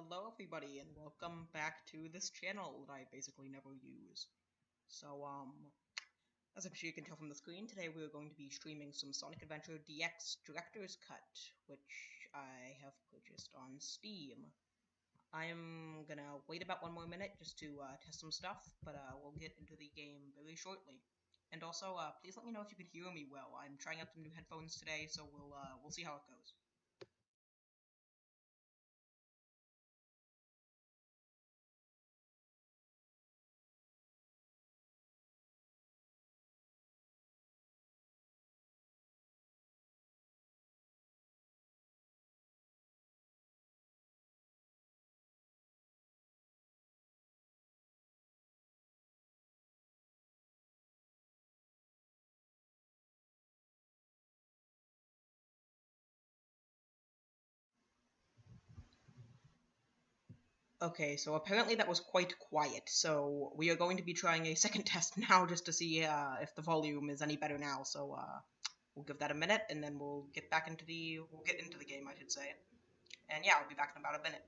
Hello everybody and welcome back to this channel that I basically never use. So, as I'm sure you can tell from the screen, today we're going to be streaming some Sonic Adventure DX Director's Cut, which I have purchased on Steam. I'm gonna wait about one more minute just to test some stuff, but we'll get into the game very shortly. And also, please let me know if you can hear me well. I'm trying out some new headphones today, so we'll see how it goes. Okay, so apparently that was quite quiet, so we are going to be trying a second test now just to see if the volume is any better now, so we'll give that a minute, and then we'll get into the game, I should say. And yeah, I'll be back in about a minute.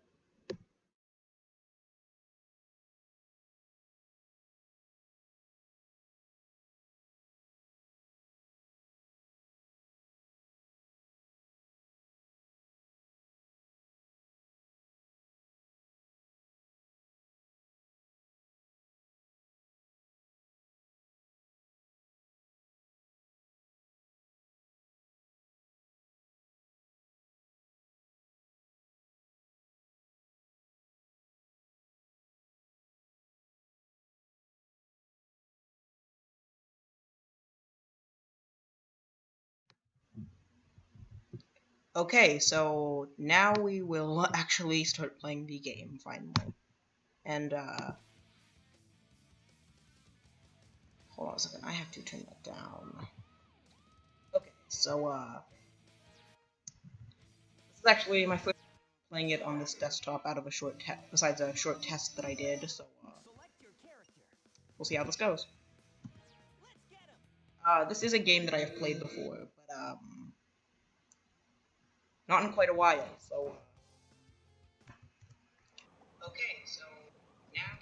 Okay, so now we will actually start playing the game, finally. And, hold on a second, I have to turn that down. Okay, so, this is actually my first time playing it on this desktop out of a short test, besides a short test that I did, so, we'll see how this goes. This is a game that I have played before, but, not in quite a while, so... Okay, so now...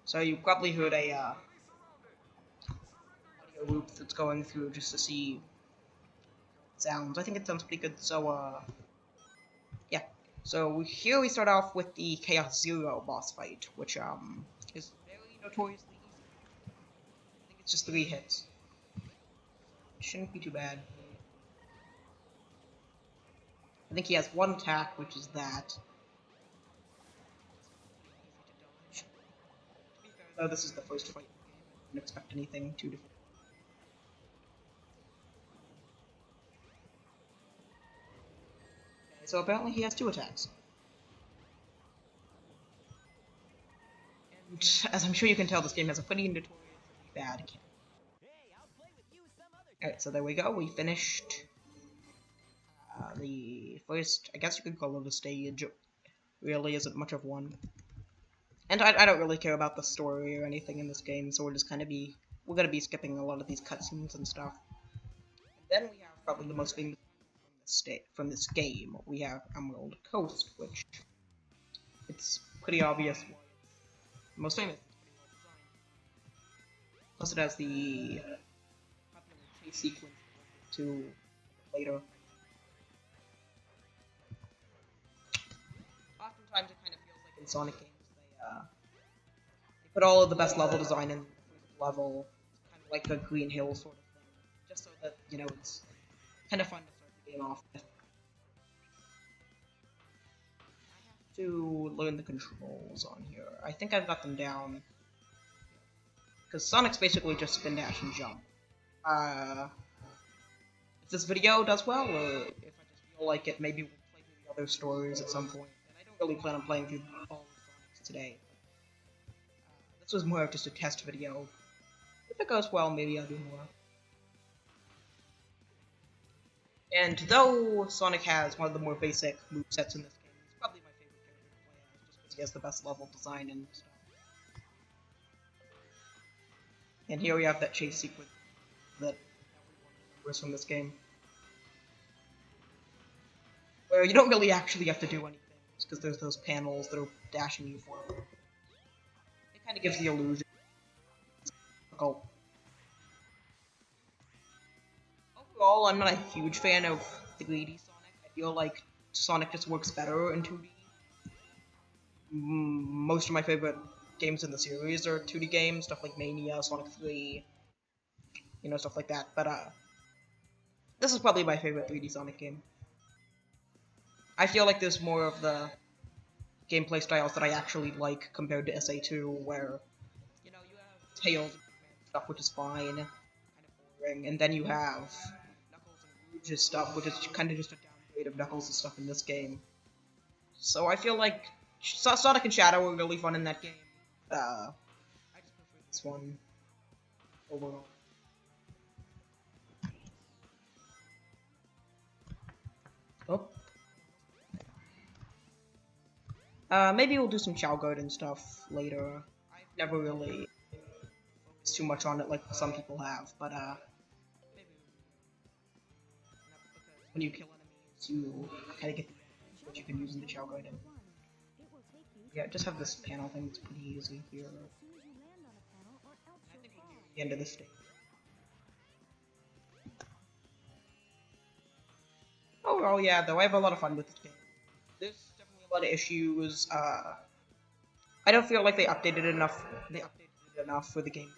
So you probably heard a, audio loop that's going through just to see sounds. I think it sounds pretty good, so, yeah. So here we start off with the Chaos Zero boss fight, which, is very notoriously easy. I think it's just 3 hits. It shouldn't be too bad. I think he has one attack, which is that. To be fair, though, this is the first fight in the game. I didn't expect anything too different. Okay, so apparently he has 2 attacks. And as I'm sure you can tell, this game has a pretty notoriously bad camera. Alright, so there we go. We finished the first, I guess you could call it a stage. It really isn't much of one. And I don't really care about the story or anything in this game, so we're gonna be skipping a lot of these cutscenes and stuff. And then we have probably the most famous from this game. We have Emerald Coast, which it's pretty obvious why it's the most famous. Plus, it has the popular chase sequence to later. Oftentimes, it kind of feels like in Sonic games they put all of the best level design in the first level, kind of like a Green Hill sort of thing, just so that it's kind of fun to start the game off with. To learn the controls on here. I think I've got them down. Because Sonic's basically just spin, dash, and jump. If this video does well, or if I just feel like it, maybe we'll play through the other stories at some point. And I don't really plan on playing through all of Sonic's today. But, this was more of just a test video. If it goes well, maybe I'll do more. And though Sonic has one of the more basic movesets in this game, he's probably my favorite character to play as, just because he has the best level design and stuff. And here we have that chase sequence that everyone remembers from this game. where you don't really actually have to do anything, because there's those panels that are dashing you forward. It kind of gives the illusion. Oh. Overall, I'm not a huge fan of 3D Sonic. I feel like Sonic just works better in 2D. Most of my favorite games in the series are 2D games, stuff like Mania, Sonic 3, stuff like that. But this is probably my favorite 3D Sonic game. I feel like there's more of the gameplay styles that I actually like compared to SA2, where you have Tails and stuff, which is fine, kind of boring, and then you have Knuckles and Rouge's stuff, which is kind of just a downgrade of Knuckles' stuff in this game. So I feel like Sonic and Shadow were really fun in that game. I just prefer this one overall. Oh. Maybe we'll do some Chow Garden stuff later. I've never really focused too much on it like some people have, but maybe when you kill enemies, you kind of get the what you can use in the Chow Garden. Yeah, just have this panel thing that's pretty easy here. I think we'll get the end of this stage. Overall, yeah, though I have a lot of fun with this game. There's definitely a lot of issues. I don't feel like they updated it enough. They updated it enough for the GameCube.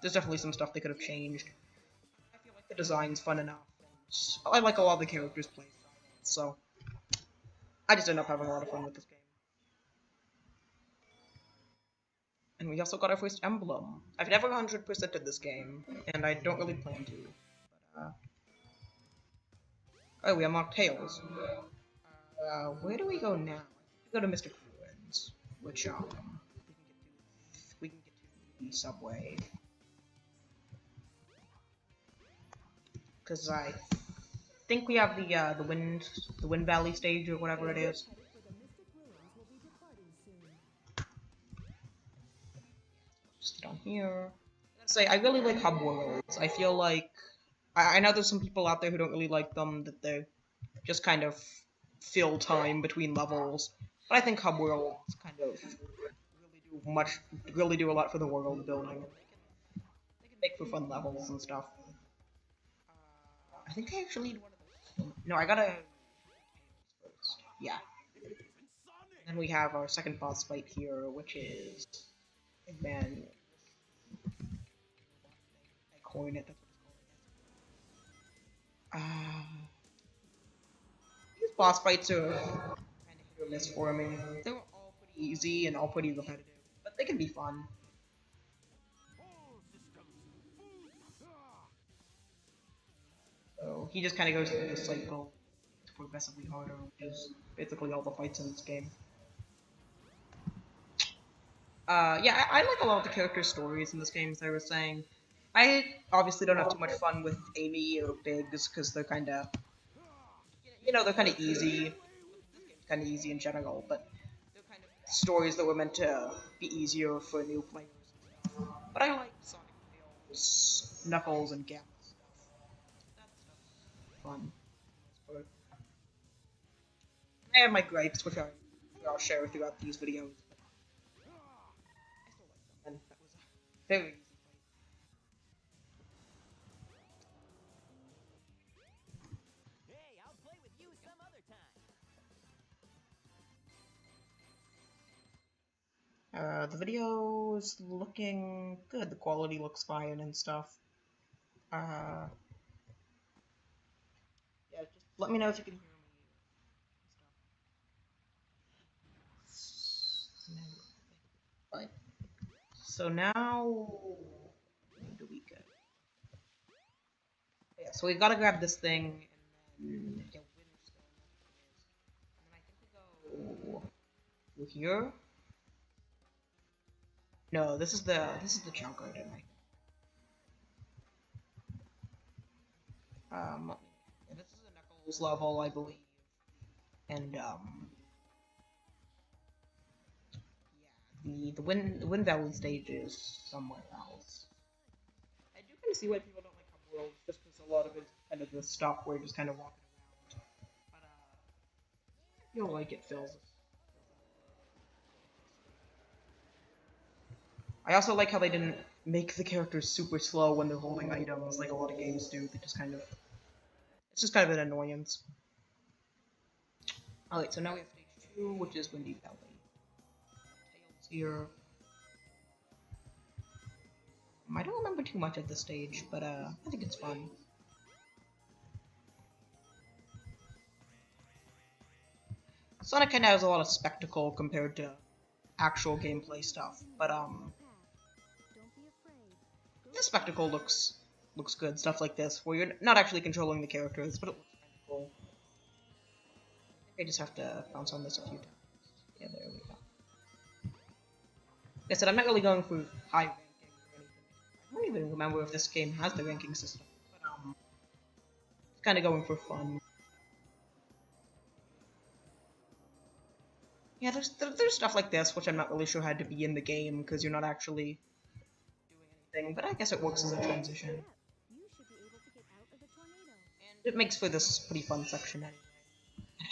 There's definitely some stuff they could have changed. I feel like the design's fun enough. I like a lot of the characters' play so I just end up having a lot of fun with this game. And we also got our first emblem. I've never 100%ed this game, and I don't really plan to. But, oh, we unlocked Tails. Where do we go now? We go to Mr. Ruins, which, we can get to the subway. Because I think we have the Wind Valley stage or whatever it is. Just get on here. Say I really like hub worlds. I feel like I know there's some people out there who don't really like them, that they just kind of fill time between levels. But I think hub worlds kind of really do a lot for the world building. They can make for fun levels and stuff. I think I actually need one of those. No, I gotta first. Yeah. And then we have our second boss fight here, which is man. I coin it. That's what it's called. These boss fights are kind of hit or miss for me. They're all pretty easy and all pretty repetitive, but they can be fun. So he just kind of goes through this cycle progressively harder, which is basically all the fights in this game. Yeah, I like a lot of the character stories in this game, as I was saying. I obviously don't have too much fun with Amy or Biggs, because they're kind of, they're kind of easy. This game's kind of easy in general, but they're kind of stories that were meant to be easier for new players and stuff. But I like Sonic, Tails, Knuckles, and Gap stuff. That stuff's fun. I have my gripes, which I'll share throughout these videos. I still like them, and that was a very easy fight. Hey, I'll play with you some other time. The video is looking good. The quality looks fine and stuff. Yeah, just let me know if you can hear me. Fine. So now, where do we go? Yeah, so we gotta grab this thing, and then get Windstone, and then I think we go through here. No, this is the Chow Garden, I think. Yeah, this is a Knuckles level, I believe, and yeah, the Wind Valley stage is somewhere else. I do kind of see why people don't like Hub World, just because a lot of it's kind of the stuff where you're just kind of walking around. But You'll like it, Phil. I also like how they didn't make the characters super slow when they're holding items, like a lot of games do. They just kind of, it's just kind of an annoyance. Alright, so now we have stage 2, which is Windy Valley. Tails here. I don't remember too much of this stage, but I think it's fun. Sonic kinda has a lot of spectacle compared to actual gameplay stuff, but this spectacle looks good. Stuff like this, where you're not actually controlling the characters, but it looks kind of cool. I just have to bounce on this a few times. Yeah, there we go. Like I said, I'm not really going for high ranking or anything. I don't even remember if this game has the ranking system, but it's kind of going for fun. Yeah, there's stuff like this, which I'm not really sure had to be in the game, because you're not actually doing anything, but I guess it works as a transition. And it makes for this pretty fun section anyway.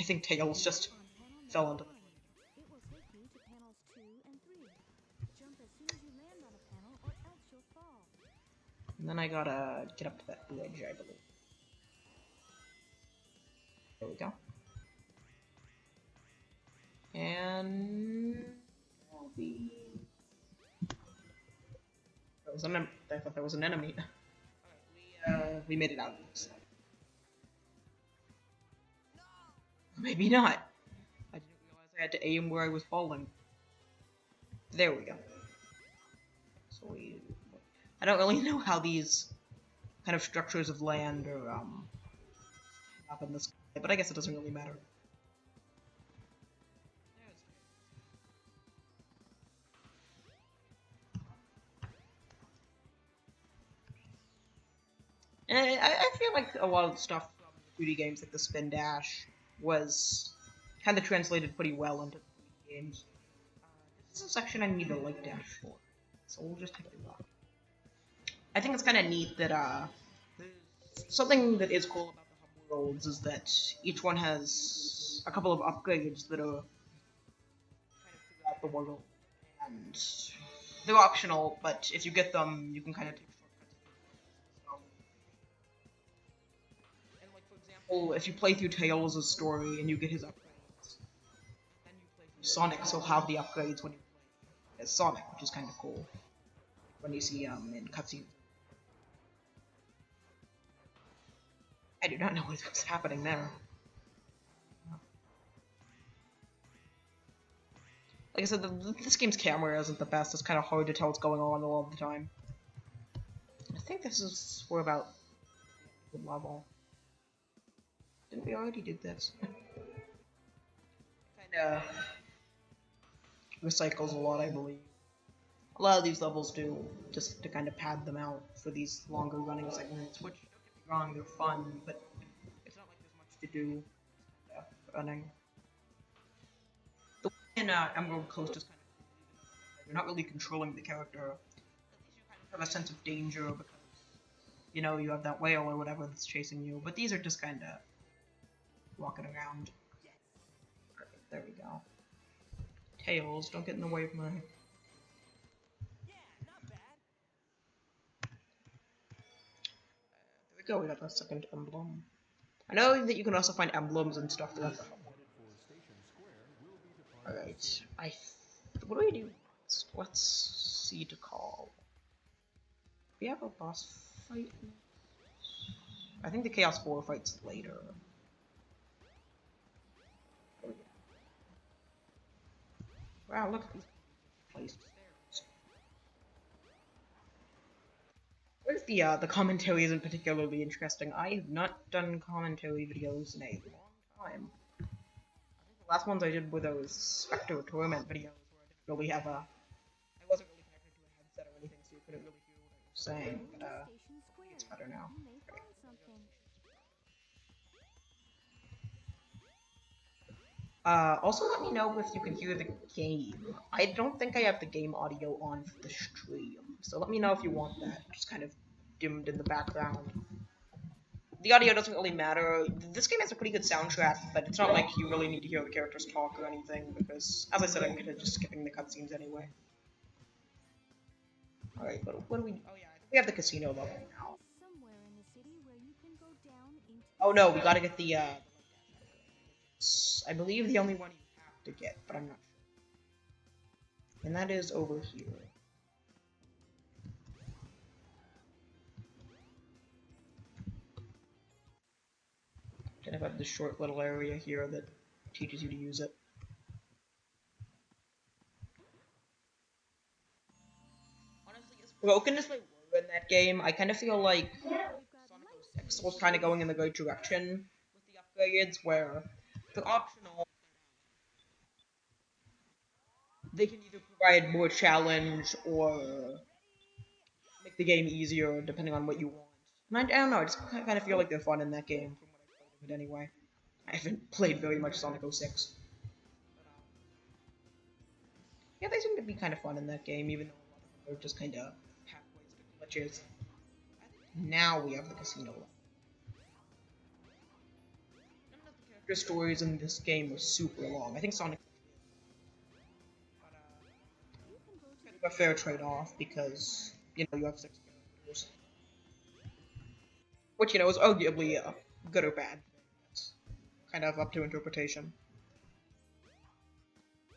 I think Tails just fell into the tornado. And then I gotta get up to that bridge, I believe. There we go. And I thought there was an enemy. We made it out. So. Maybe not. I didn't realize I had to aim where I was falling. There we go. So I don't really know how these kind of structures of land are up in the sky, but I guess it doesn't really matter. And I feel like a lot of the stuff from 2D games, like the Spin Dash, was kind of translated pretty well into 3D games. This is a section I need a light dash for, so we'll just take a look. I think it's kind of neat that something that is cool about the hub worlds is that each one has a couple of upgrades that are kind of throughout the world, and they're optional, but if you get them, you can kind of take if you play through Tails' story and you get his upgrades, then you play through Sonic, so have the upgrades when you play as Sonic, which is kind of cool. When you see in cutscenes. I do not know what's happening there. Like I said, this game's camera isn't the best. It's kind of hard to tell what's going on all of the time. I think this is for about the level. Didn't we already do this? Kinda recycles a lot, I believe. A lot of these levels do, just to kind of pad them out for these longer running segments, which, don't get me wrong, they're fun, but it's not like there's much to do running. The way in Emerald Coast is kind of, you're not really controlling the character. At least you kind of have a sense of danger because, you know, you have that whale or whatever that's chasing you, but these are just kind of walking around. Perfect, there we go. Tails, don't get in the way of my... There we go, we got the second emblem. I know that you can also find emblems and stuff throughout the hub. Alright, what do we do? Let's see to call. We have a boss fight? I think the Chaos 4 fights later. Wow, look at these placed stairs. Where's the commentary isn't particularly interesting. I have not done commentary videos in a long time. I think the last ones I did were those Spectre Torment videos where I didn't really have I wasn't really connected to a headset or anything, so you couldn't really hear what I was saying, but I think it's better now. Also let me know if you can hear the game. I don't think I have the game audio on for the stream, so let me know if you want that just kind of dimmed in the background. the audio doesn't really matter. This game has a pretty good soundtrack, but it's not like you really need to hear the characters talk or anything, because, as I said, I'm kinda just skipping the cutscenes anyway. Alright, but what do we... Oh yeah, I think we have the casino level now. Somewhere in the city where you can go down into Oh no, we gotta get the, I believe the only one you have to get, but I'm not sure. And that is over here. Kind of have this short little area here that teaches you to use it. Honestly, as broken as they were in that game, I kind of feel like Sonic 06 was kind of going in the right direction with the upgrades, where they're optional. They can either provide more challenge or make the game easier, depending on what you want. And I don't know, I just kind of feel like they're fun in that game, from what I've played of it anyway. I haven't played very much Sonic 06. Yeah, they seem to be kind of fun in that game, even though a lot of them are just kind of halfway glitches. Now we have the casino level. None of the character stories in this game are super long. I think Sonic kind of a fair trade-off because, you know, you have 6 characters. Which, you know, is arguably a good or bad thing. It's kind of up to interpretation.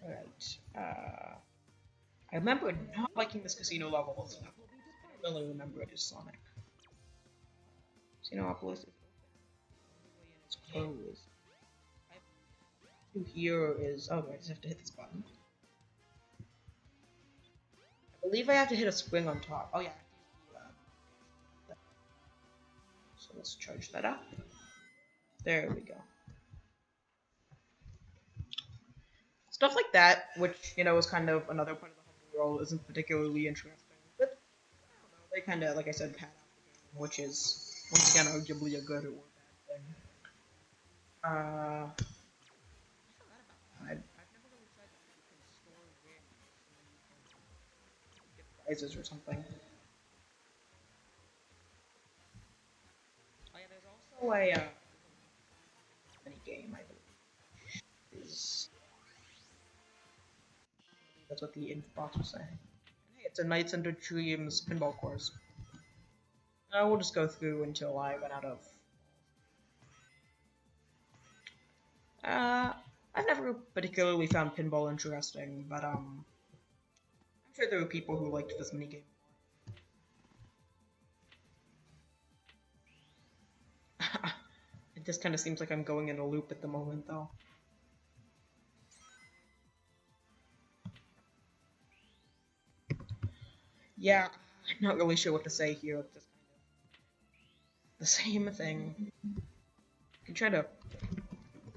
Alright, I remember not liking this casino level as well. I don't really remember it as Sonic. Casinopolis is open. It's closed. Here is... Oh, I just have to hit this button. I believe I have to hit a spring on top. Oh yeah. So let's charge that up. There we go. Stuff like that, which, you know, is kind of another part of the humble world, isn't particularly interesting. But, I don't know, they kind of, like I said, pad out the game, which is, once again, arguably a good or bad thing. I've never really tried that you can store rings and then you can get prizes or something. Oh yeah, there's also a, mini game, I believe. That's what the info box was saying. Hey, it's a Nights Under Dreams pinball course. We'll just go through until I run out of... I've never particularly found pinball interesting, but, I'm sure there were people who liked this minigame more. It just kind of seems like I'm going in a loop at the moment, though. Yeah, I'm not really sure what to say here. It's just kind of the same thing. I can try to... I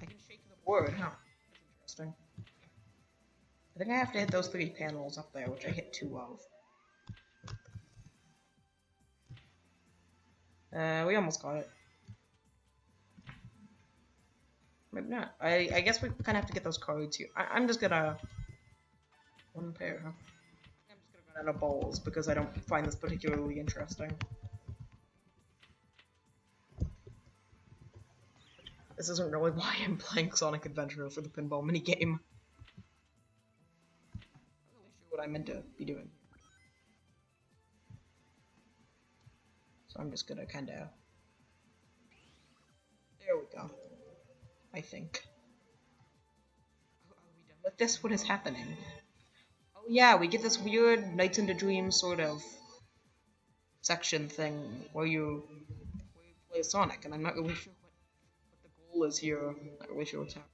can shake the board, huh? That's interesting. I think I have to hit those 3 panels up there, which I hit 2 of. We almost got it. Maybe not. I guess we kind of have to get those cards here. I'm just gonna... 1 pair, huh? Out of balls because I don't find this particularly interesting. This isn't really why I'm playing Sonic Adventure for the pinball minigame. I'm not really sure what I meant to be doing. So I'm just gonna kinda... There we go. I think. Are we done with this? What is happening? Yeah, we get this weird Nights into Dreams sort of section thing where you play Sonic, and I'm not really sure what the goal is here. I'm not really sure what's happening.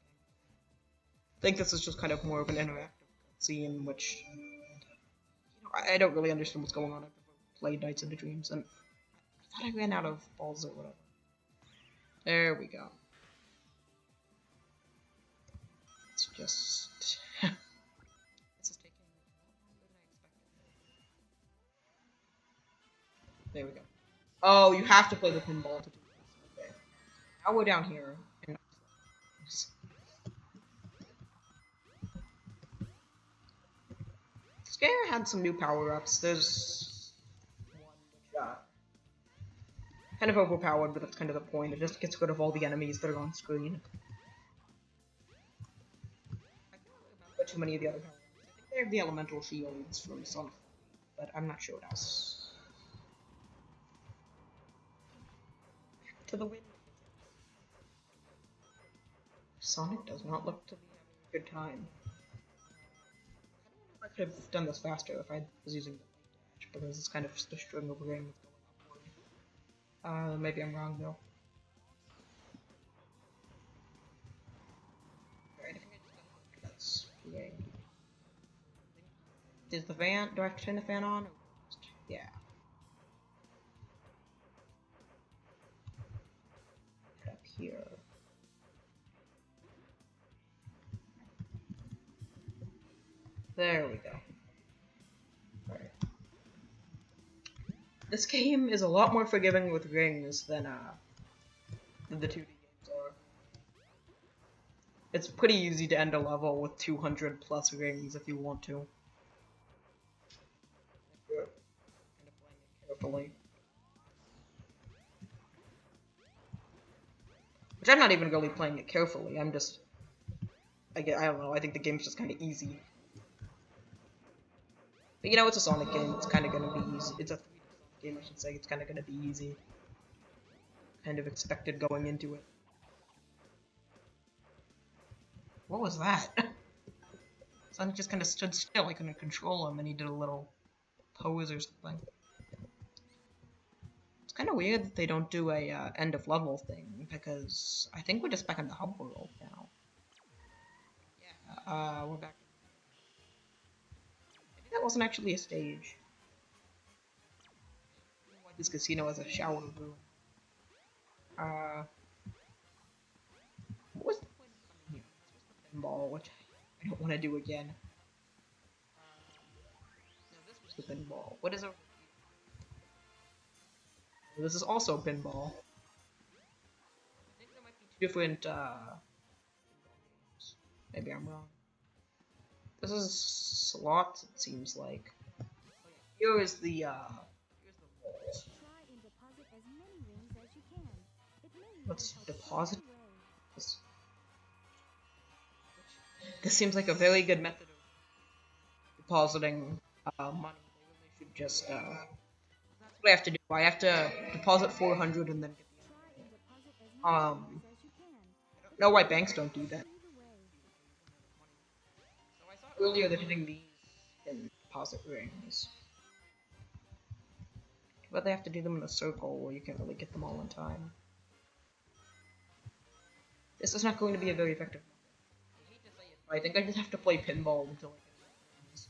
I think this is just kind of more of an interactive scene, which, you know, I don't really understand what's going on. I've never played Nights into Dreams, and I thought I ran out of balls or whatever. There we go. It's just... There we go. Oh, you have to play the pinball to do this. Okay. Now we're down here. And this game had some new power-ups. There's one which kind of overpowered, but that's kind of the point. It just gets rid of all the enemies that are on screen. I can't remember too many of the other powers. I think they have the elemental shields from Sonic, but I'm not sure what else. To the wind. Sonic does not look to be having a good time. I could have done this faster if I was using the dash, because it's kind of just a string of rings going upward. Maybe I'm wrong though. Alright, I think I just gotta that's ring. Is the fan? Do I have to turn the fan on? Yeah. Up here. There we go. Alright. This game is a lot more forgiving with rings than the 2D games are. It's pretty easy to end a level with 200 plus rings if you want to. If you're kind of playing it carefully. Which I'm not even really playing it carefully, I'm just... I don't know, I think the game's just kind of easy. But you know, it's a Sonic game, it's kind of gonna be easy. It's a 3D Sonic game, I should say, it's kind of gonna be easy. Kind of expected going into it. What was that? Sonic just kind of stood still, I couldn't control him, and he did a little pose or something. It's kind of weird that they don't do a end of level thing, because I think we're just back in the hub world now. Yeah, we're back. Maybe that wasn't actually a stage. I don't know why this casino has a shower room. What was the point of coming here? This was the pinball, which I don't want to do again. No, this was the pinball. What is over here? This is also pinball. I think there might be two different, pinball games. Maybe I'm wrong. This is slots, it seems like. Oh, yeah. Here is the, here's the vault. Let's deposit this. This seems like a very good method of depositing money. They really should just that's what I have to do. I have to deposit 400 and then get the I don't know why banks don't do that. So I saw earlier that hitting these in deposit rings. But they have to do them in a circle where you can't really get them all in time. This is not going to be a very effective method. I hate to say it, but I think I just have to play pinball until I get these.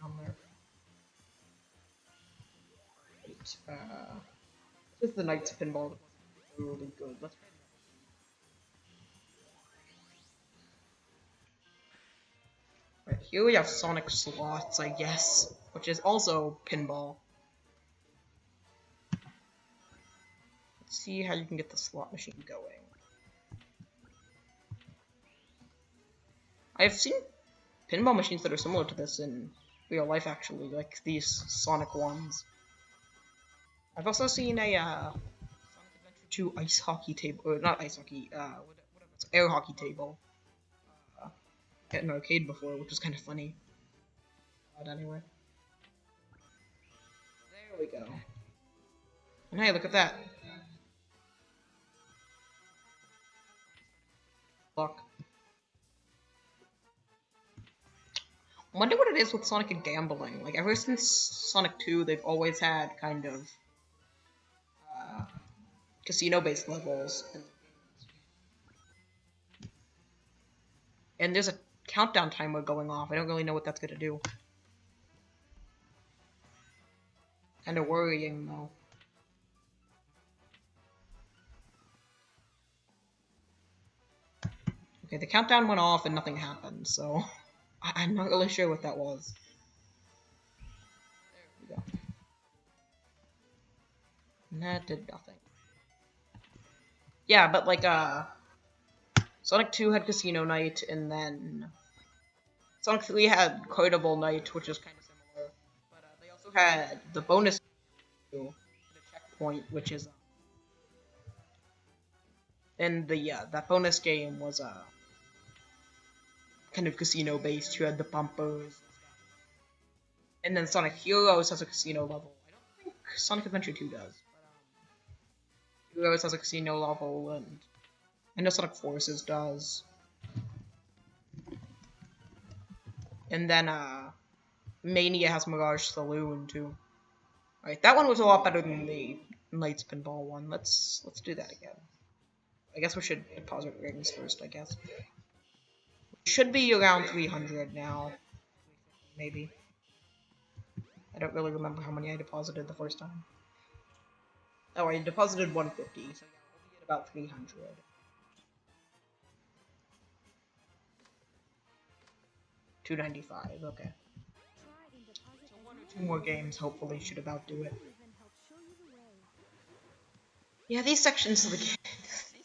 Down there. Right. This is the Knights pinball that wasn't really good. Let's try that. Right, here we have Sonic Slots, I guess, which is also pinball. See how you can get the slot machine going. I've seen pinball machines that are similar to this in real life, actually, like these Sonic ones. I've also seen a Sonic Adventure 2 ice hockey table, or not ice hockey, whatever it's air hockey table at an arcade before, which was kind of funny. But anyway, there we go. And hey, look at that. Fuck. I wonder what it is with Sonic and gambling. Like, ever since Sonic 2, they've always had kind of casino-based levels. And there's a countdown timer going off. I don't really know what that's gonna do. Kinda worrying, though. Okay, the countdown went off and nothing happened, so I'm not really sure what that was. There we go. And that did nothing. Yeah, but like, Sonic 2 had Casino Night, and then Sonic 3 had Carnival Night, which is kind of similar. also had the bonus to the checkpoint, which is and the that bonus game was kind of casino based. You had the bumpers, and then Sonic Heroes has a casino level. I don't think Sonic Adventure 2 does. Heroes has a casino level, and I know Sonic Forces does. And then Mania has Mirage Saloon too. Alright, that one was a lot better than the Knights Pinball one. Let's do that again. I guess we should deposit rings first, I guess. Should be around 300 now. Maybe. I don't really remember how many I deposited the first time. Oh, I deposited 150, so yeah, we'll be at about 300. $295, okay. So one or two more games hopefully should about do it. Yeah, these sections of the game. These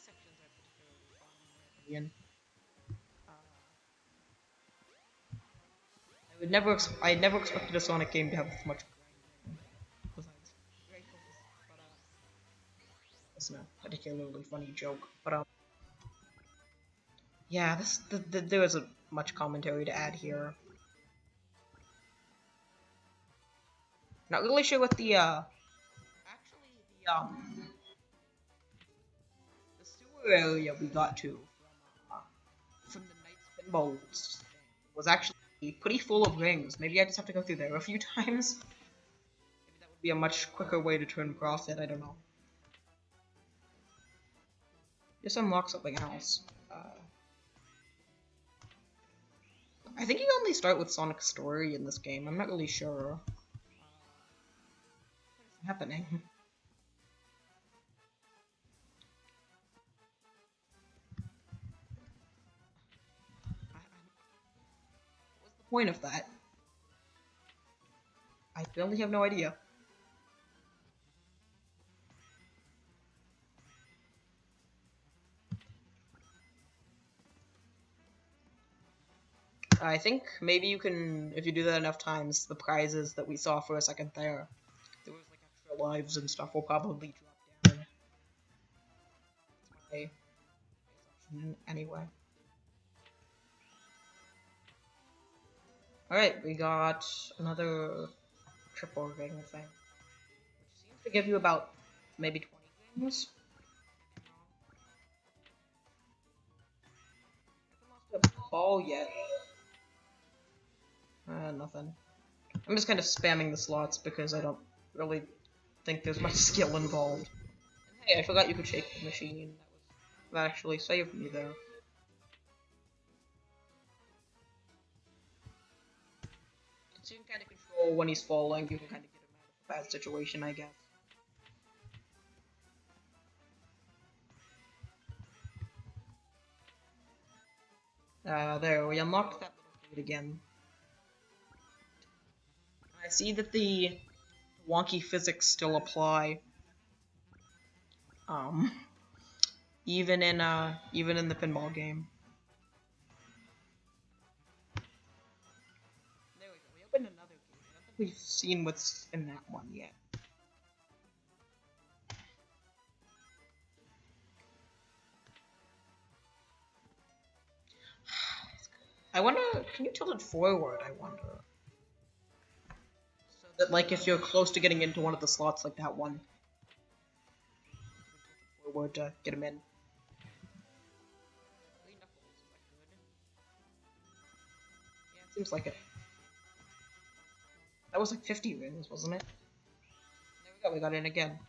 sections are particularly fun, in my opinion. I never expected a Sonic game to have this much grinding. Besides, very focused, but it's not a particularly funny joke. But yeah, there isn't much commentary to add here. Not really sure what the actually the sewer area we got to from the Knights Pinball was actually pretty full of rings. Maybe I just have to go through there a few times. Maybe that would be a much quicker way to turn across it, I don't know. Just unlock something else. I think you only start with Sonic's story in this game. I'm not really sure. What is happening? What's the point of that? I really have no idea. I think maybe you can, if you do that enough times, the prizes that we saw for a second there was like extra lives and stuff will probably drop down. That's my assumption anyway. Alright, we got another triple ring thing, which seems to give you about maybe 20 rings. I haven't lost a ball yet. Nothing. I'm just kind of spamming the slots because I don't really think there's much skill involved. And hey, I forgot you could shake the machine. That actually saved me there. So you can kind of control when he's falling, you can kind of get him out of a bad situation, I guess. There, we unlocked that little gate again. I see that the wonky physics still apply. Even in the pinball game. There we go. We opened another gate. I don't think we've seen what's in that one yet. I wonder, can you tilt it forward, I wonder? So that, like, if you're close to getting into one of the slots like that one, forward to get him in. Yeah, it seems like it. That was like 50 rings, wasn't it? There we got in again.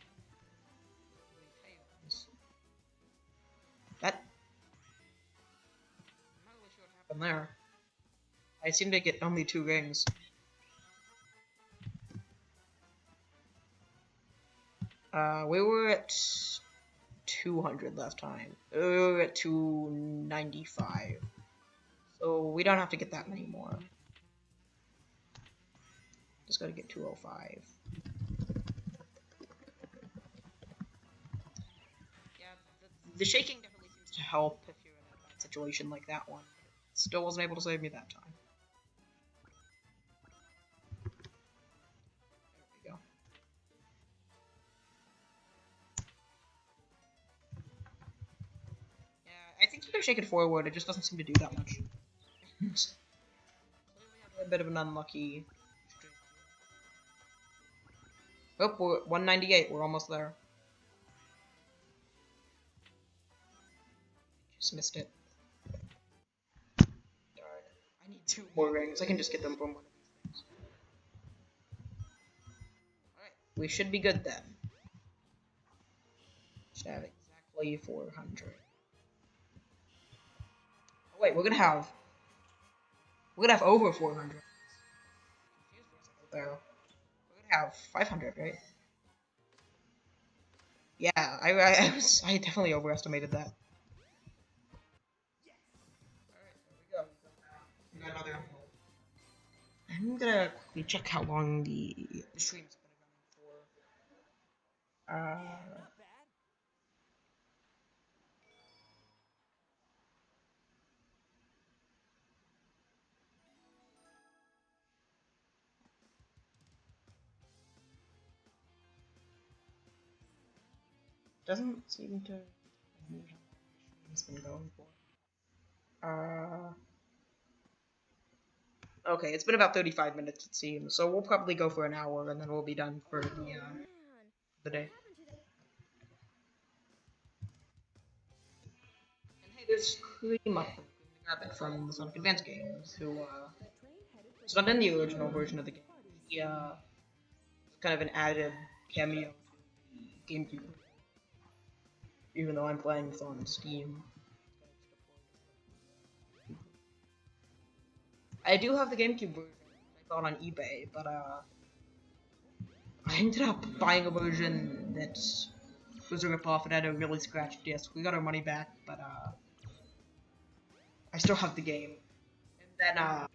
That... I'm not really sure what happened there. I seem to get only 2 rings. We were at 200 last time. We were at 295. So we don't have to get that many more. Just gotta get 205. Yeah, the shaking definitely seems to help if you're in a bad situation like that one. Still wasn't able to save me that time. I shake it forward, it just doesn't seem to do that much. A bit of an unlucky. Oh, we're 198. We're almost there. Just missed it. Darn. I need 2 more rings. I can just get them from one of these things. Alright, we should be good then. Should have exactly 400. Oh, wait, we're gonna have over 400. There. We're gonna have 500, right? Yeah, I definitely overestimated that. Alright, there we go. We got another envelope. I'm gonna quickly check how long the stream's been running for. Doesn't seem to know how long the stream's been going for. Okay, it's been about 35 minutes it seems, so we'll probably go for an hour and then we'll be done for the day. And hey, there's Cream up. Grab it from the Sonic Advance games, who it's not in the original version of the game. He it's kind of an added cameo to the GameCube, even though I'm playing this on Steam. I do have the GameCube version I bought on eBay, but I ended up buying a version that was a ripoff. It had a really scratched disc. We got our money back, but I still have the game. And then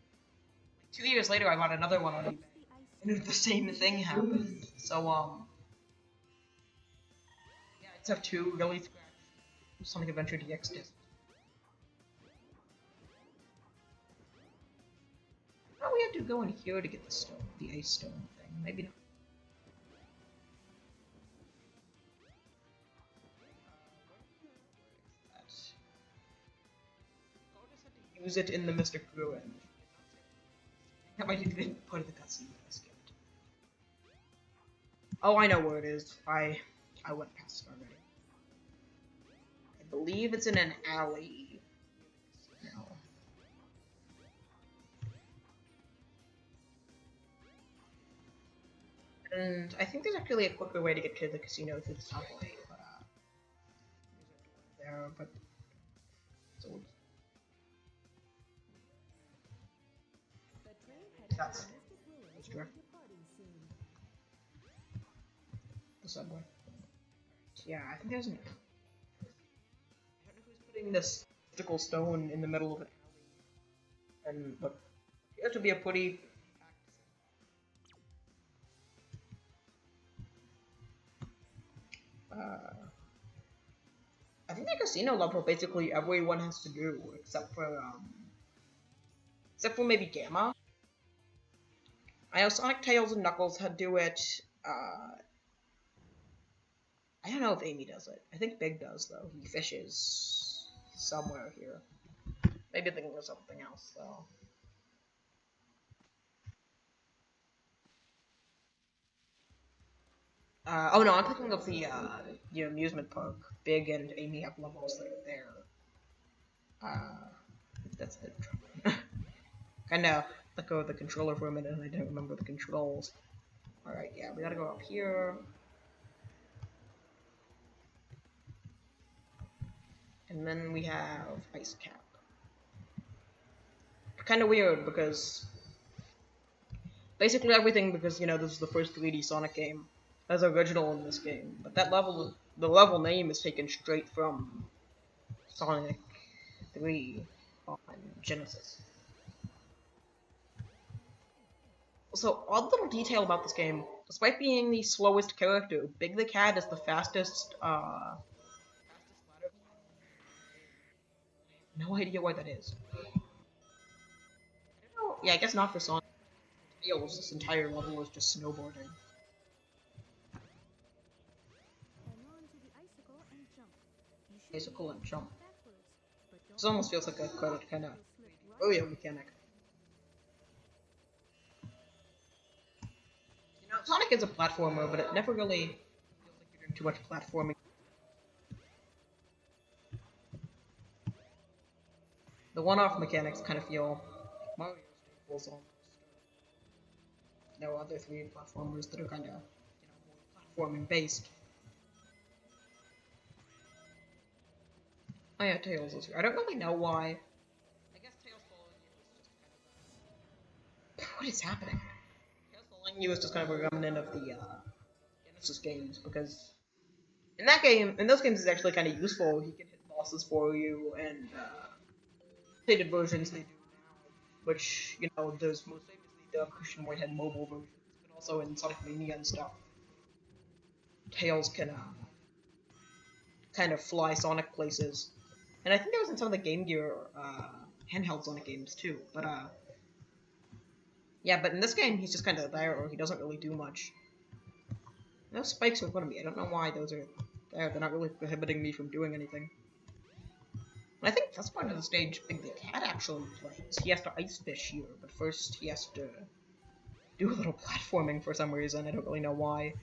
2 years later, I bought another one on eBay, and the same thing happened. So yeah, I just have 2 really scratched Sonic Adventure DX discs. Oh, we have to go in here to get the stone, the ice stone thing. Maybe not. Use it in the Mystic Ruin. That might have been part of the cutscene that I skipped. Oh, I know where it is. I went past it already. I believe it's in an alley. No. And I think there's actually a quicker way to get to the casino through the subway, but there's a door there, but so that's direct. The subway. Yeah, I think there's an. I don't know who's putting this mystical stone in the middle of an alley, and but you have to be a pretty. I think the casino level basically everyone has to do except for maybe Gamma. I know Sonic, Tails, and Knuckles had to do it. I don't know if Amy does it. I think Big does though. He fishes somewhere here. Maybe thinking of something else though. Oh no, I'm thinking of the amusement park. Big and Amy have levels that are there. That's it. Kinda let go of the controller for a minute and I didn't remember the controls. Alright, yeah, we gotta go up here. And then we have Ice Cap. Kinda weird because basically everything, because you know this is the first 3D Sonic game, as original in this game. But that level, the level name is taken straight from Sonic 3 on Genesis. So, odd little detail about this game, despite being the slowest character, Big the Cat is the fastest, no idea why that is. I don't know, yeah, I guess not for Sonic. Tails, this entire level is just snowboarding. Icicle and jump. This almost feels like a credit kind of oh mechanic. You know, Sonic is a platformer, but it never really feels like you're doing too much platforming. The one-off mechanics kind of feel like Mario staples almost. No other 3D platformers that are kind of, more platforming based. Oh yeah, Tails is here. I don't really know why. I guess Tails following you is just kind of what is happening? Tails following you is just kind of a remnant of the Genesis games because in those games, it's actually kind of useful. He can hit bosses for you, and updated versions they do now, which there's most famously the Christian Whitehead mobile versions, but also in Sonic Mania and stuff. Tails can kind of fly Sonic places, and I think that was in some of the Game Gear handheld Sonic games too. But yeah, but in this game he's just kind of there, or he doesn't really do much. Those spikes are in front of me. I don't know why those are there. They're not really prohibiting me from doing anything. And I think that's part of the stage Big the Cat actually plays. He has to ice fish here, but first he has to do a little platforming for some reason. I don't really know why.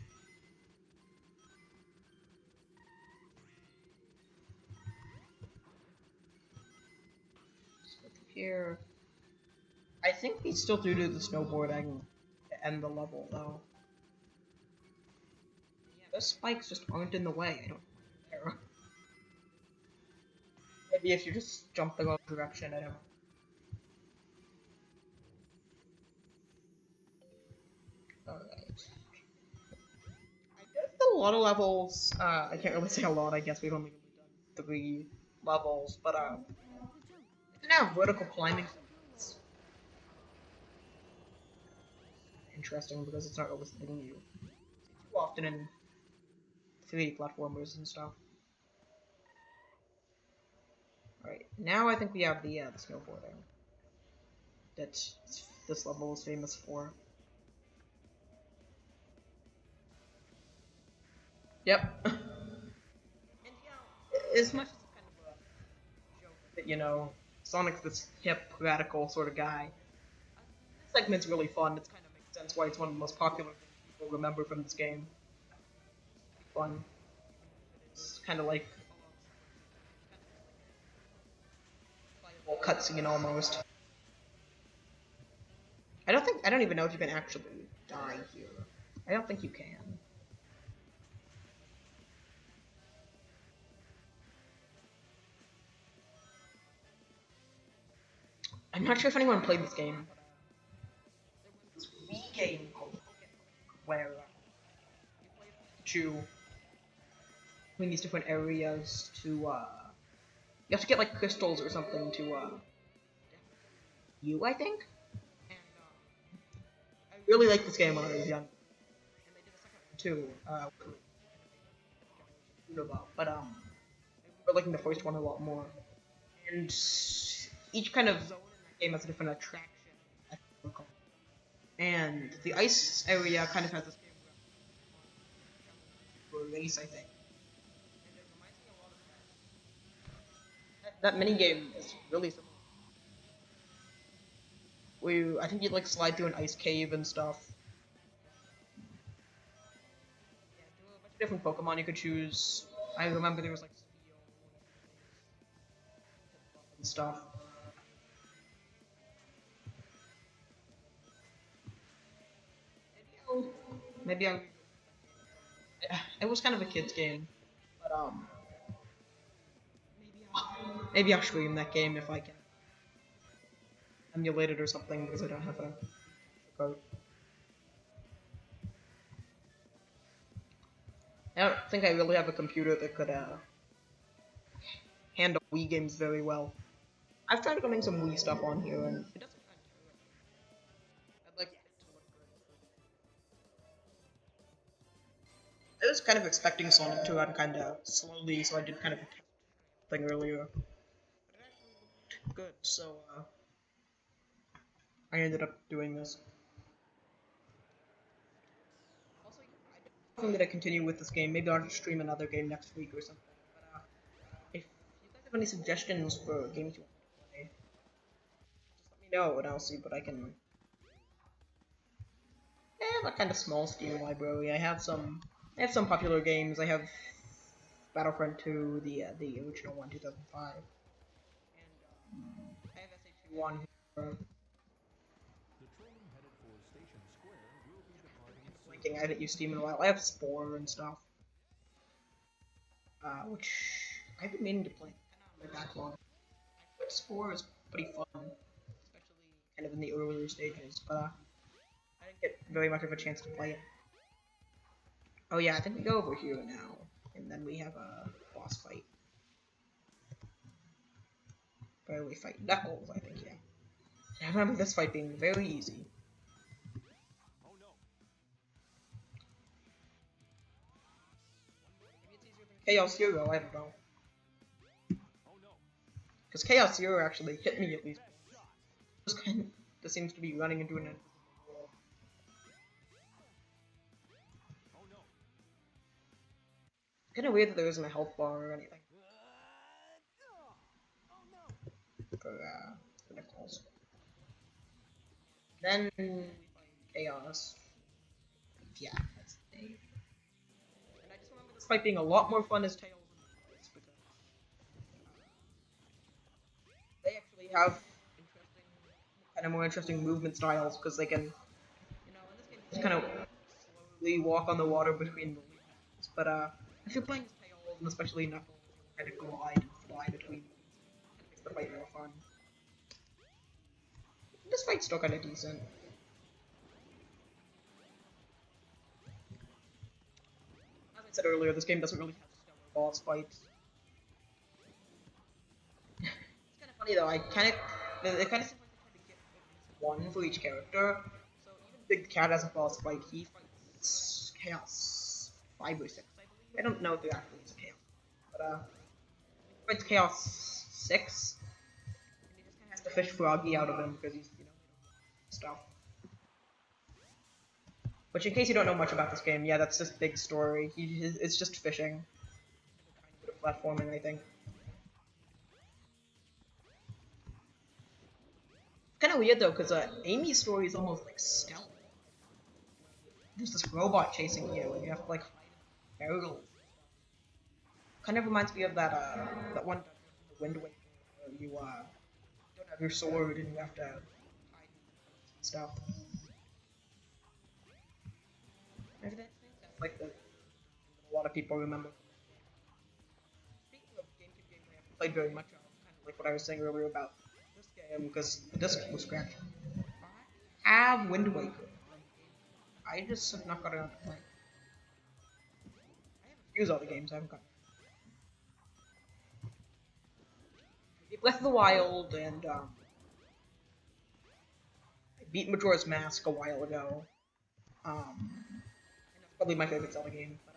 Here, I think we still do the snowboarding to end the level though. Yeah, those spikes just aren't in the way. I don't know. Maybe if you just jump the wrong direction, I don't know. Alright. I guess a lot of levels, I can't really say a lot, I guess we've only really done 3 levels, but they have vertical climbing. It's interesting because it's not always letting you too often in 3D platformers and stuff. Alright, now I think we have the snowboarding that this level is famous for. Yep. And as much as it's kind of a joke that, Sonic's this hip, radical sort of guy, this segment's really fun. It kind of makes sense why it's one of the most popular things people remember from this game. Fun. It's kind of like a cutscene almost. I don't even know if you can actually die here. I don't think you can. I'm not sure if anyone played this game. This Wii game called Pokemon, where you play Pikachu between these different areas to you have to get like crystals or something to I think. And I really liked this game when I was young. And they did a second one too. But I remember liking the first one a lot more. And each kind of zone in that game has a different attraction, I think we'll call it. And the ice area kind of has this game for a race, I think. And it reminds me a lot of that mini game is really similar. I think you'd like slide through an ice cave and stuff. Yeah, there were a bunch of different Pokemon you could choose. I remember there was like Steel and stuff. Maybe I'm. It was kind of a kid's game, but maybe I'll stream that game if I can emulate it or something because I don't have a code. I don't think I really have a computer that could handle Wii games very well. I've tried running some Wii stuff on here and it doesn't run terribly. I'd like it to look good. I was kind of expecting Sonic to run kind of slowly, so I did kind of a test thing earlier. But it actually looked good, so I ended up doing this. Also, I'm gonna continue with this game. Maybe I'll just stream another game next week or something. But if you guys have any suggestions for games you want to play, just let me know and I'll see what I can. I have a kind of small Steam library. I have some popular games. I have Battlefront 2, the original one, 2005, and I have SH1 here. The train headed for Station Square will be departing soon. Blinking. I haven't used Steam in a while. I have Spore and stuff, which I've been meaning to play. Kind of on my backlog. I think Spore is pretty fun, especially kind of in the earlier stages, but I didn't get very much of a chance to play it. Oh yeah, I think we go over here now, and then we have a boss fight. Where we fight Knuckles, I think, yeah. I remember this fight being very easy. Oh no. Maybe it's easier than Chaos Hero, I don't know. Oh no. Because Chaos Hero actually hit me at least. This seems to be running into an invisible wall. Oh no. Kind of weird that there isn't a health bar or anything for Knuckles. Then we fight Chaos. Yeah, that's the name. And I just remember this fight being a lot more fun as Tails and Knuckles because they actually have more interesting movement styles because they can, in this game, just kind of slowly walk on the water between the leaves. But if you're playing as Tails and especially Knuckles, you kind of glide and fly between them. It makes the fight more fun. This fight's still kind of decent. As I said earlier, this game doesn't really have stellar boss fights. It's kind of funny though. It kind of seems like they tried to get one for each character. So even Big Cat has a boss fight. He fights Chaos 5 or 6, I believe. I don't know if it actually is Chaos, but he fights Chaos 6, and he just kind of has to fish Froggy out of him because he's stuff. Which, in case you don't know much about this game, yeah, that's just big story. It's just fishing. Kind of platforming, I think. Kind of weird though, because Amy's story is almost like stealth. There's this robot chasing you, and you have to like hide in barrels. Kind of reminds me of that one Wind Waker where you don't have your sword and you have to hide in stuff. Maybe that's like a lot of people remember. Speaking of GameCube games I haven't played very much of, kind of like what I was saying earlier about this game, because the disc was scratched. I have Wind Waker. I just have not got around to playing. I have a few other games I haven't got. Breath of the Wild, and I beat Majora's Mask a while ago. And that's probably my favorite Zelda game. But,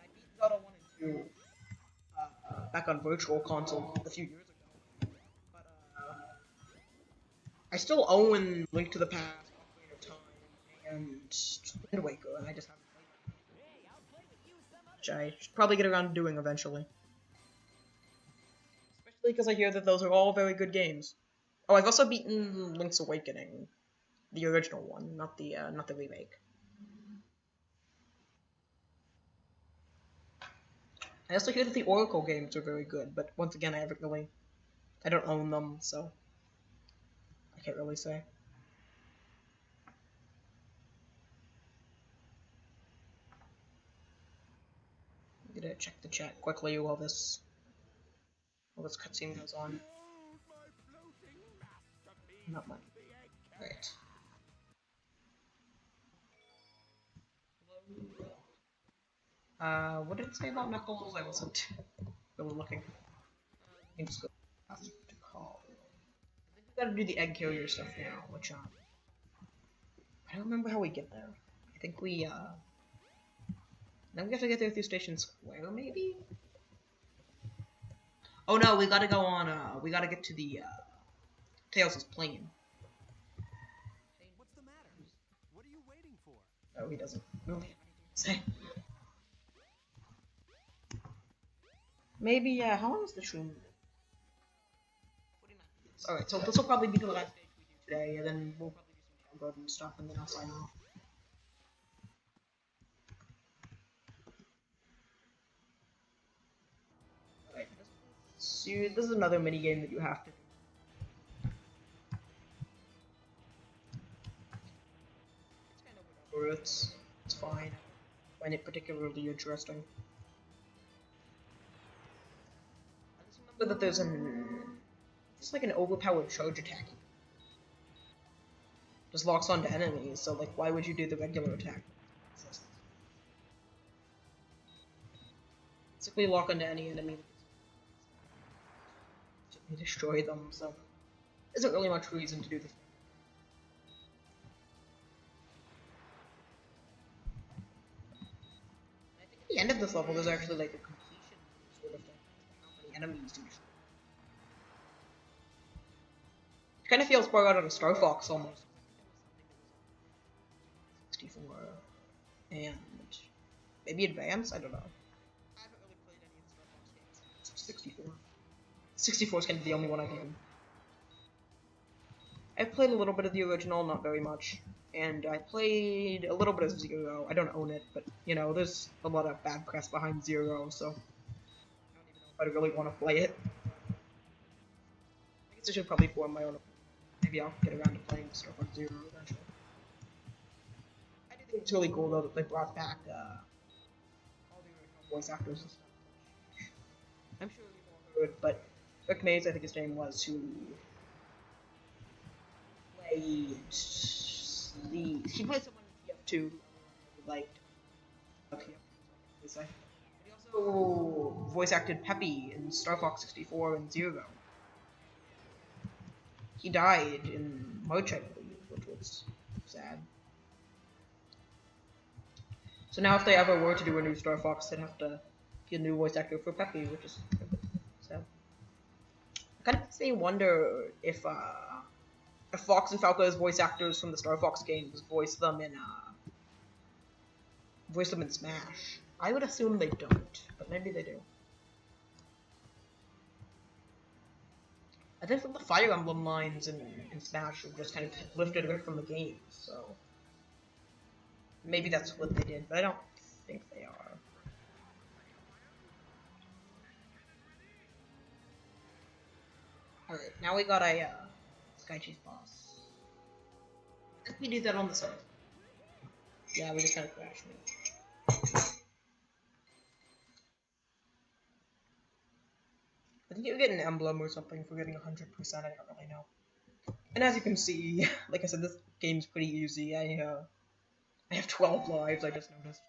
I beat Zelda 1 and 2 back on Virtual Console a few years ago. But I still own Link to the Past, Ocarina of Time, and Wind Waker, and I just haven't played them. Hey, I'll play with you some other Which I should probably get around to doing eventually. Especially because I hear that those are all very good games. Oh, I've also beaten Link's Awakening, the original one, not the remake. I also hear that the Oracle games are very good, but once again, I don't own them, so I can't really say. I'm gonna check the chat quickly while this cutscene goes on. Not mine. Right. What did it say about Knuckles? I wasn't really looking. Let me just go ask to call. I think we gotta do the egg carrier stuff now, which I don't remember how we get there. I think we then we have to get there through Station Square, maybe? Oh no, we gotta go on, we gotta get to the, Tails' plane. What's the matter? What are you waiting for? Oh, he doesn't really have anything to say. Maybe, yeah, how long is the stream? 49 minutes. Alright, so this will probably be the last stage we do today, and then we'll probably do some town garden stuff, and then I'll sign off. Alright, this is another mini game that you have to do. It's kind of whatever, it's fine. I find it particularly interesting. I just remember that there's just like an overpowered charge attack. Just locks onto enemies, so like why would you do the regular attack? Basically lock onto any enemy. You destroy them, so there isn't really much reason to do this. I think at the end of this level there's actually like a completion sort of thing. How many enemies do you destroy? It kind of feels more out of Star Fox almost. 64 and maybe Advance? I don't know. I haven't really played any of the Star Fox games. 64. 64 is kind of the only one I can. I've played a little bit of the original, not very much. And I played a little bit of Zero. I don't own it, but you know, there's a lot of bad press behind Zero, so I don't even know if I really want to play it. I guess I should probably form my own. Maybe I'll get around to playing Star Fox Zero eventually. I do think it's really cool though that they brought back all the original voice actors and stuff. I'm sure you've all heard, but Rick Mays, I think his name was, who played he played someone in TF2 liked. He also voice acted Peppy in Star Fox 64 and Zero. He died in March, I believe, which was sad. So now if they ever were to do a new Star Fox, they'd have to get a new voice actor for Peppy, which is sad. It kind of makes me wonder if Fox and Falco's voice actors from the Star Fox games voice them in Smash. I would assume they don't, but maybe they do. I think the Fire Emblem lines in Smash are just kind of lifted right from the game, so maybe that's what they did, but I don't think they are. Alright, now we got a Sky Chase boss. Let me do that on the side. Yeah, we just kind of crashed me. I think you get an emblem or something for getting 100%, I don't really know. And as you can see, like I said, this game's pretty easy. I have 12 lives, I just noticed.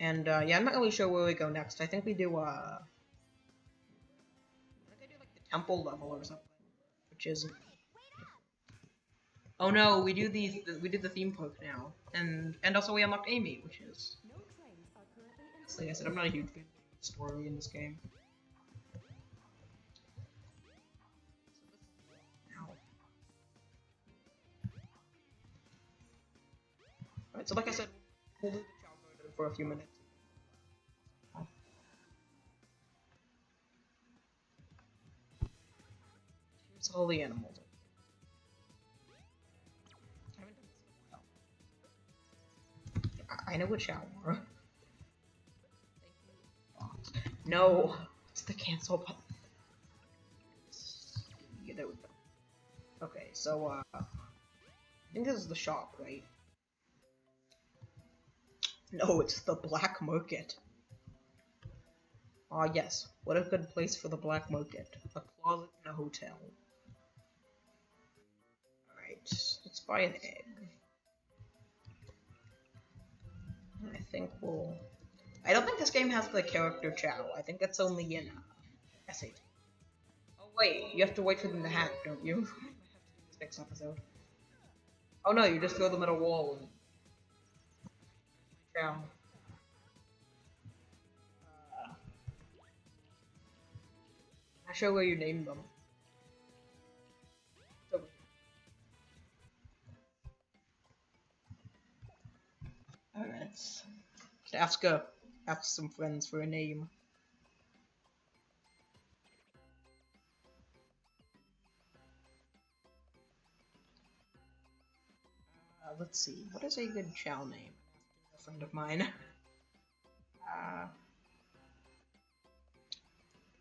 And yeah, I'm not really sure where we go next. I think we do I think I do like the temple level or something, which is. Oh no, we do the theme park now, and also we unlocked Amy, which is. Like I said, I'm not a huge fan of the story in this game. Alright, so like I said, we'll do the Chow Garden for a few minutes. Here's all the animals. I know what shower. No, it's the cancel button. Yeah, there we go. Okay, so I think this is the shop, right? No, it's the black market. Ah, yes. What a good place for the black market. A closet in a hotel. Alright, let's buy an egg. I think we'll. I don't think this game has the character Chow. I think that's only in SAT. Oh wait, you have to wait for them to hatch, don't you? This next episode. Oh no, you just throw them at a wall and Chow. I'll show where you named them. Alright. ask some friends for a name. Let's see. What is a good Chow name? A friend of mine.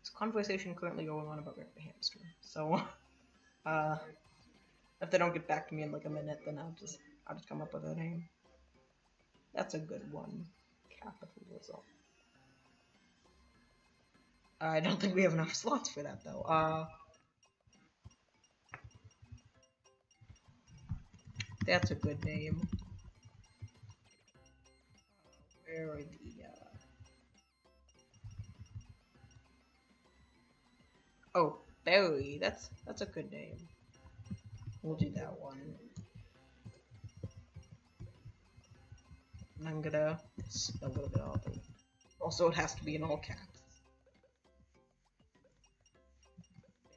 This conversation currently going on about Rick the Hamster. So, if they don't get back to me in like a minute, then I'll just come up with a name. That's a good one. Capitalism. I don't think we have enough slots for that though. That's a good name. Where are the Oh, Barry. That's a good name. We'll do that one. And I'm gonna spell it a bit oddly. Also, it has to be in all caps.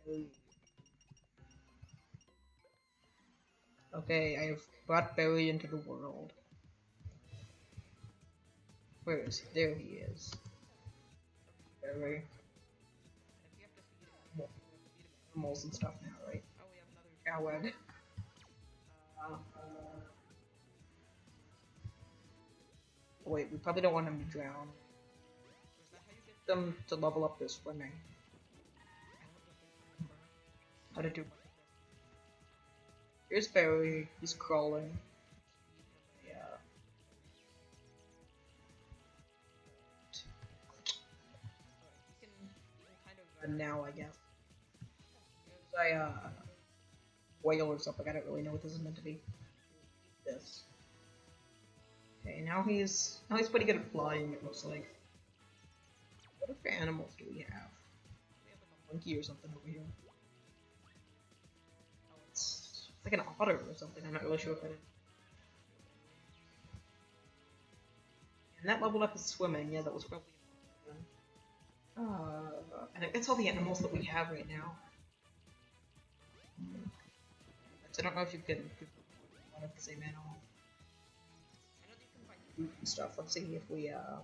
Barry. Okay, I've brought Barry into the world. Where is he? There he is. Barry. Animals and stuff now, right? Oh, we have another cow egg. Wait, we probably don't want him to drown. Is that how you get them to level up their swimming? How to do? Here's Barry. He's crawling. Yeah. He can kind of run now, I guess. Here's a whale or something. I don't really know what this is meant to be. This. Okay, now he's pretty good at flying. It looks like. What other animals do we have? We have like a monkey or something over here. Oh, it's like an otter or something. I'm not really sure what that is. And that leveled up is swimming. Yeah, that was probably. I think that's all the animals that we have right now. So I don't know if you can do one of the same animal. I know that you can find food and stuff. Let's see if we I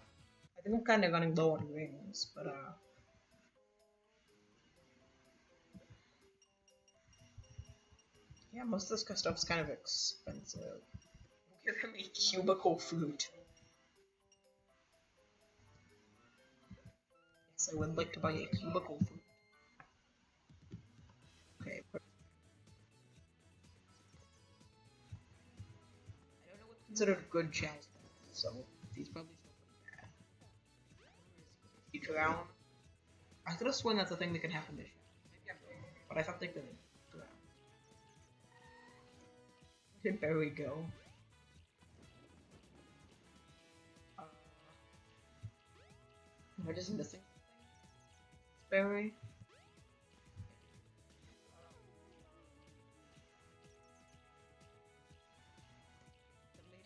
think I'm kind of running low on rings, but yeah, most of this stuff's kind of expensive. Give him a cubicle fruit. Yes, I would like to buy a cubicle fruit. Okay. I don't know what's considered good chows, so he's probably still pretty bad. He drown. I could have sworn that's a thing that could happen to chows. Maybe I'm wrong, but I thought they could drown. Where did Barry go? Am I just missing Barry?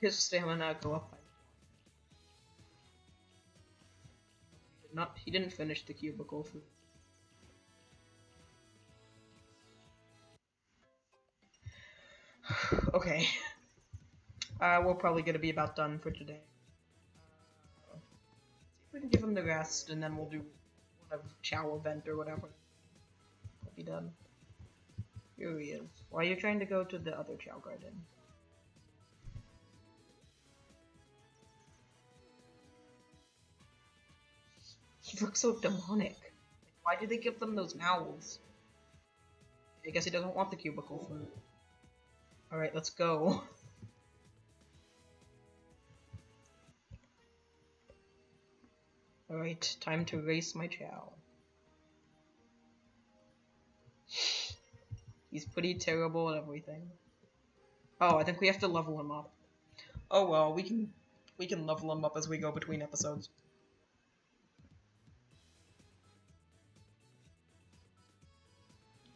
His stamina go up by he didn't finish the cubicle food. Okay. We're probably gonna be about done for today. See if we can give him the rest, and then we'll do one chow event or whatever. We'll be done. Here he is. Why are you trying to go to the other chow garden? He looks so demonic. Why did they give them those mouths? I guess he doesn't want the cubicle food. Alright, let's go. Alright, time to race my chow. He's pretty terrible at everything. Oh, I think we have to level him up. Oh well, we can level him up as we go between episodes.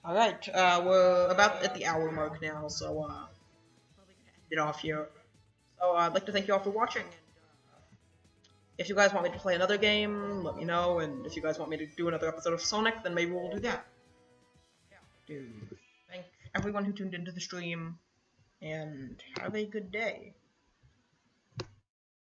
Alright, we're about at the hour mark now, so probably gonna end it off here. So I'd like to thank you all for watching. And, if you guys want me to play another game, let me know. And if you guys want me to do another episode of Sonic, then maybe we'll do that. Dude, thank everyone who tuned into the stream, and have a good day.